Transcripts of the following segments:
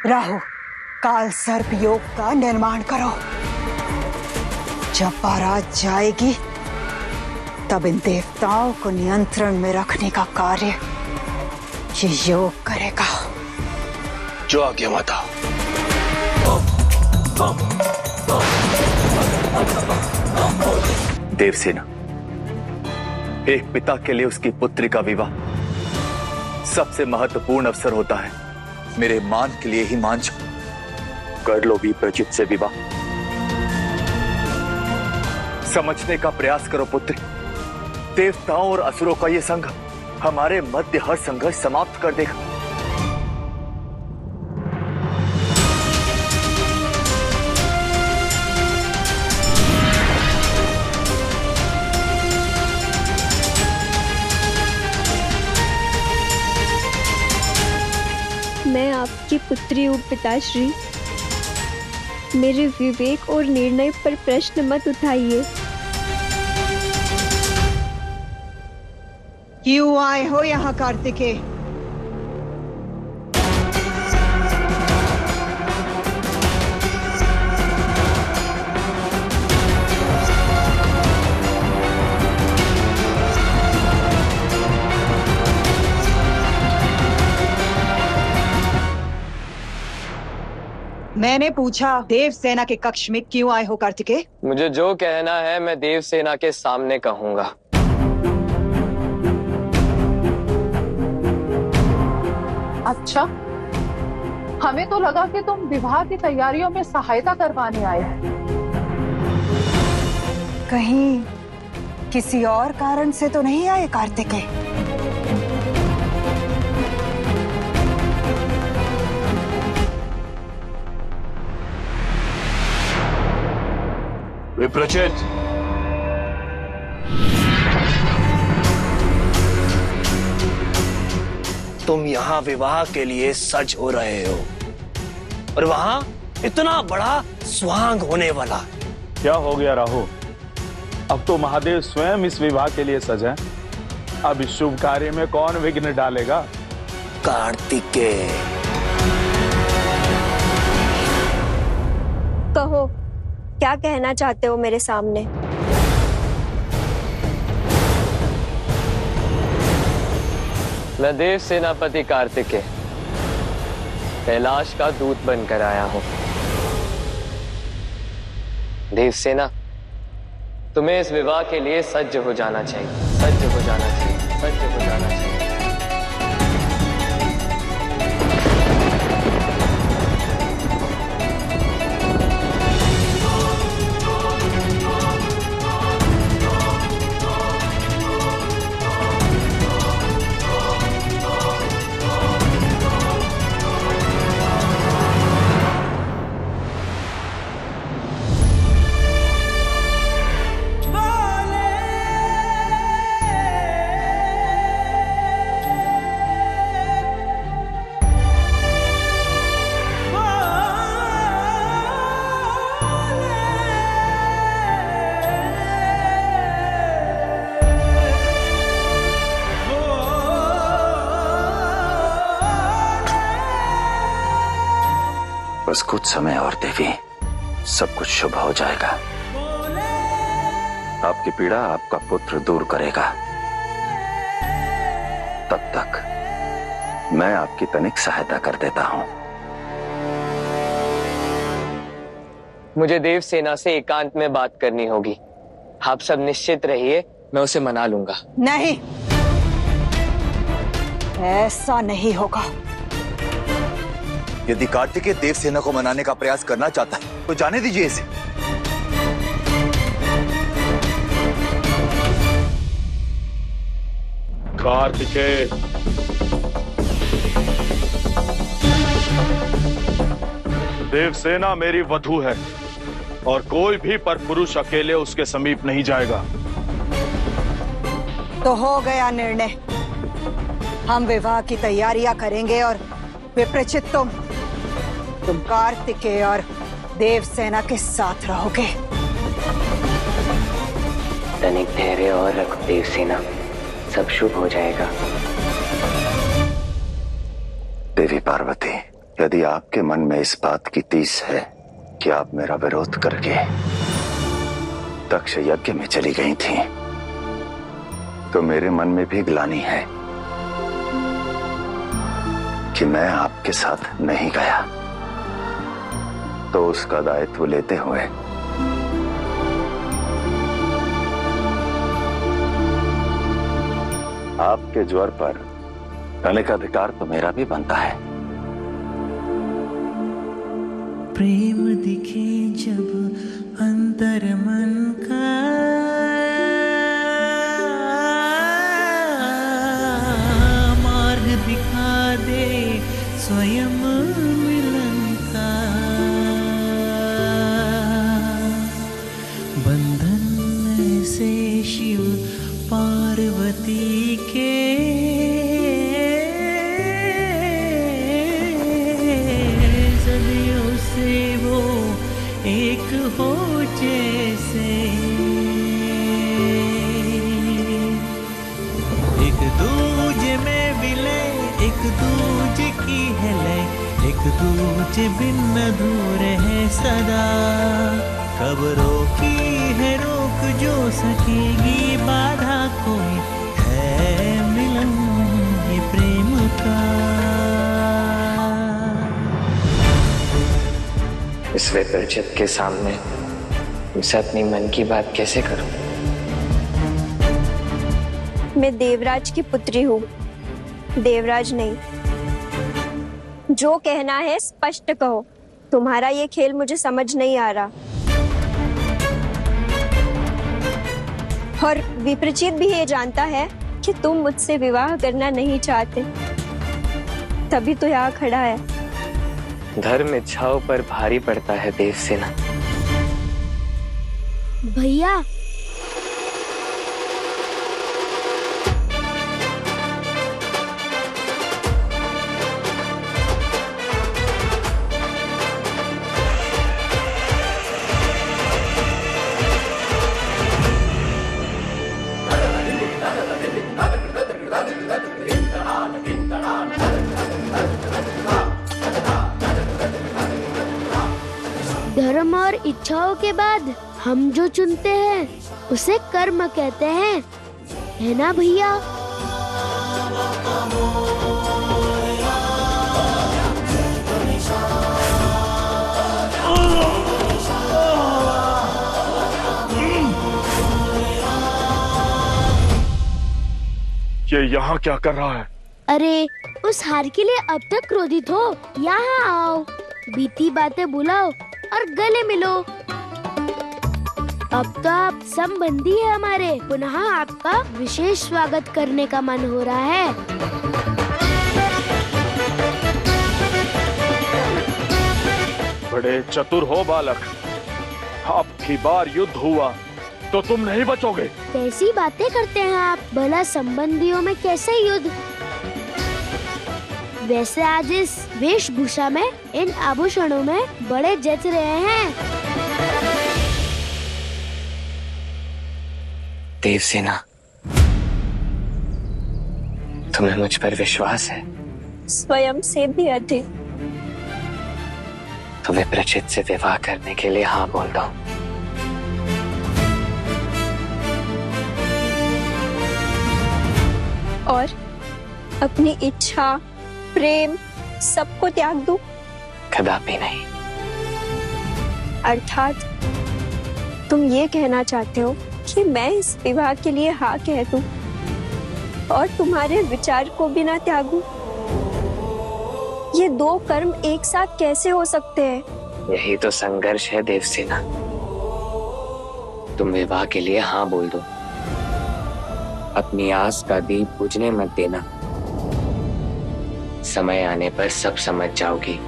राहु, काल सर्प योग का निर्माण करो। जब बारात जाएगी तब इन देवताओं को नियंत्रण में रखने का कार्य ये योग करेगा। जो आज्ञा माता। देवसेना, एक पिता के लिए उसकी पुत्री का विवाह सबसे महत्वपूर्ण अवसर होता है। मेरे मान के लिए ही मान जाओ, कर लो विप्रचित से विवाह। समझने का प्रयास करो पुत्री, देवताओं और असुरों का यह संघ हमारे मध्य हर संघर्ष समाप्त कर देगा। मैं आपकी पुत्री हूँ पिताश्री। मेरे विवेक और निर्णय पर प्रश्न मत उठाइए। क्यों आए हो यहाँ कार्तिकेय? मैंने पूछा देवसेना के कक्ष में क्यों आए हो कार्तिकेय? मुझे जो कहना है मैं देवसेना के सामने कहूंगा। अच्छा, हमें तो लगा कि तुम विवाह की तैयारियों में सहायता करवाने आए हो। कहीं किसी और कारण से तो नहीं आए कार्तिकेय? विप्रचित, तुम यहाँ विवाह के लिए सज हो रहे हो और वहां इतना बड़ा स्वांग होने वाला। क्या हो गया राहु? अब तो महादेव स्वयं इस विवाह के लिए सजे। अब इस शुभ कार्य में कौन विघ्न डालेगा? कार्तिकेय, कहो, क्या कहना चाहते हो मेरे सामने? मैं देव सेनापति कार्तिकेय कैलाश का दूत बनकर आया हूं। देवसेना, तुम्हें इस विवाह के लिए सज्ज हो जाना चाहिए, सज्ज हो जाना चाहिए, सज्ज हो जाना चाहिए। बस कुछ समय और देवी, सब कुछ शुभ हो जाएगा। आपकी पीड़ा आपका पुत्र दूर करेगा। तब तक मैं आपकी तनिक सहायता कर देता हूं। मुझे देवसेना से एकांत में बात करनी होगी। आप सब निश्चित रहिए, मैं उसे मना लूंगा। नहीं, ऐसा नहीं होगा। यदि कार्तिकेय देवसेना को मनाने का प्रयास करना चाहता है तो जाने दीजिए इसे। कार्तिकेय, देवसेना मेरी वधू है और कोई भी परपुरुष अकेले उसके समीप नहीं जाएगा। तो हो गया निर्णय। हम विवाह की तैयारियां करेंगे और विप्रचित तुम कार्तिकेय और देवसेना के साथ रहोगे। तनिक धैर्य और रखो देवसेना, सब शुभ हो जाएगा। देवी पार्वती, यदि आपके मन में इस बात की टीस है कि आप मेरा विरोध करके दक्ष यज्ञ में चली गई थी, तो मेरे मन में भी ग्लानि है कि मैं आपके साथ नहीं गया। तो उसका दायित्व लेते हुए आपके ज्वर पर रहने का अधिकार तो मेरा भी बनता है। प्रेम दिखे जब अंतर मन का, मार्ग दिखा दे स्वयं मिलन का। बंधन ऐसे शिव पार्वती के, सदियों से वो एक हो जैसे। एक दूजे में विलय, एक दूजे की है लय, एक दूजे बिन अधूरे है सदा। कब रोकी है रोक जो सकेगी बाधा कोई, है मिलन ये प्रेम का। इस विपरीत के सामने मुझसे अपनी मन की बात कैसे करूं? मैं देवराज की पुत्री हूँ, देवराज नहीं। जो कहना है स्पष्ट कहो। तुम्हारा ये खेल मुझे समझ नहीं आ रहा। और विपरीत भी ये जानता है कि तुम मुझसे विवाह करना नहीं चाहते, तभी तो यहाँ खड़ा है। धर्म इच्छाओं पर भारी पड़ता है देवसेना। भैया, धर्म और इच्छाओं के बाद हम जो चुनते हैं उसे कर्म कहते हैं, है ना भैया? ये यहाँ क्या कर रहा है? अरे उस हार के लिए अब तक क्रोधित हो? यहाँ आओ, बीती बातें भुलाओ और गले मिलो। अब तो आप संबंधी है हमारे, पुनः आपका विशेष स्वागत करने का मन हो रहा है। बड़े चतुर हो बालक। अब की बार युद्ध हुआ तो तुम नहीं बचोगे। कैसी बातें करते हैं आप? भला संबंधियों में कैसे युद्ध? वैसे आज इस वेशभूषा में, इन आभूषणों में बड़े जच रहे हैं। देवसेना, तुम्हें मुझ पर विश्वास है? स्वयं से भी अधिक। तुम्हें प्रचित से विवाह करने के लिए हाँ बोल दो। और अपनी इच्छा, प्रेम सबको त्याग दूं? कदापि नहीं। अर्थात तुम ये कहना चाहते हो कि मैं इस विवाह के लिए हाँ कह दूं और तुम्हारे विचार को भी ना त्यागूं? ये दो कर्म एक साथ कैसे हो सकते हैं? यही तो संघर्ष है देवसेना। तुम विवाह के लिए हाँ बोल दो। अपनी आस का दीप बुझने मत देना। समय आने पर सब समझ जाओगी।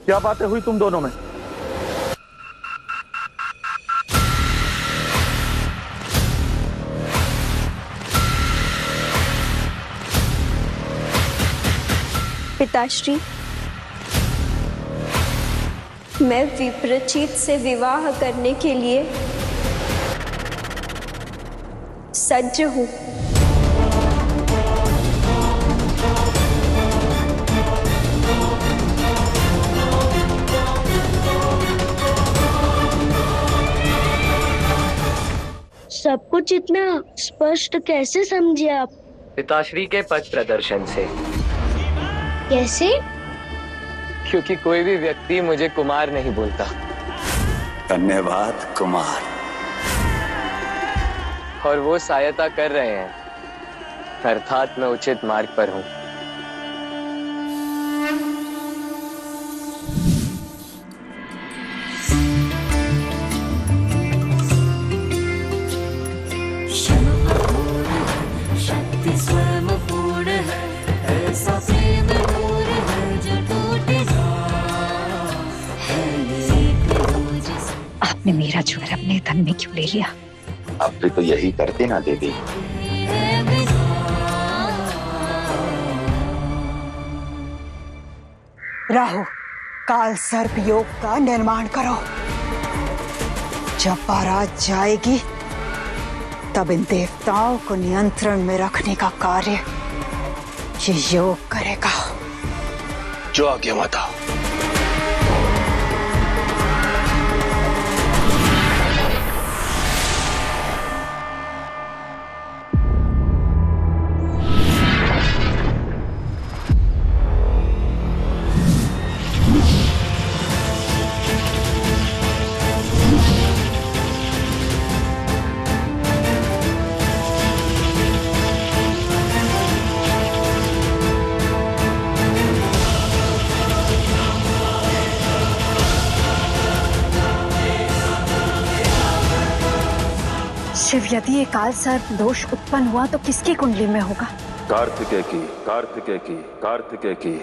क्या बातें हुई तुम दोनों में? पिताश्री, मैं विप्रचित से विवाह करने के लिए सज्ज हूँ। सब कुछ इतना स्पष्ट कैसे समझे आप? पिताश्री के पथ प्रदर्शन से। कैसे? क्योंकि कोई भी व्यक्ति मुझे कुमार नहीं बोलता। धन्यवाद कुमार। और वो सहायता कर रहे हैं, अर्थात मैं उचित मार्ग पर हूँ। आपने मेरा ज्वर अपने धन में क्यों ले लिया? अब भी तो यही करते ना देवी। राहु, काल सर्प योग का निर्माण करो। जब बारात जाएगी तब इन देवताओं को नियंत्रण में रखने का कार्य ये योग करेगा। जो आज्ञा माता। शिव, यदि ये काल सर्प दोष उत्पन्न हुआ तो किसकी कुंडली में होगा? कार्तिकेय की, कार्तिकेय की, कार्तिकेय की।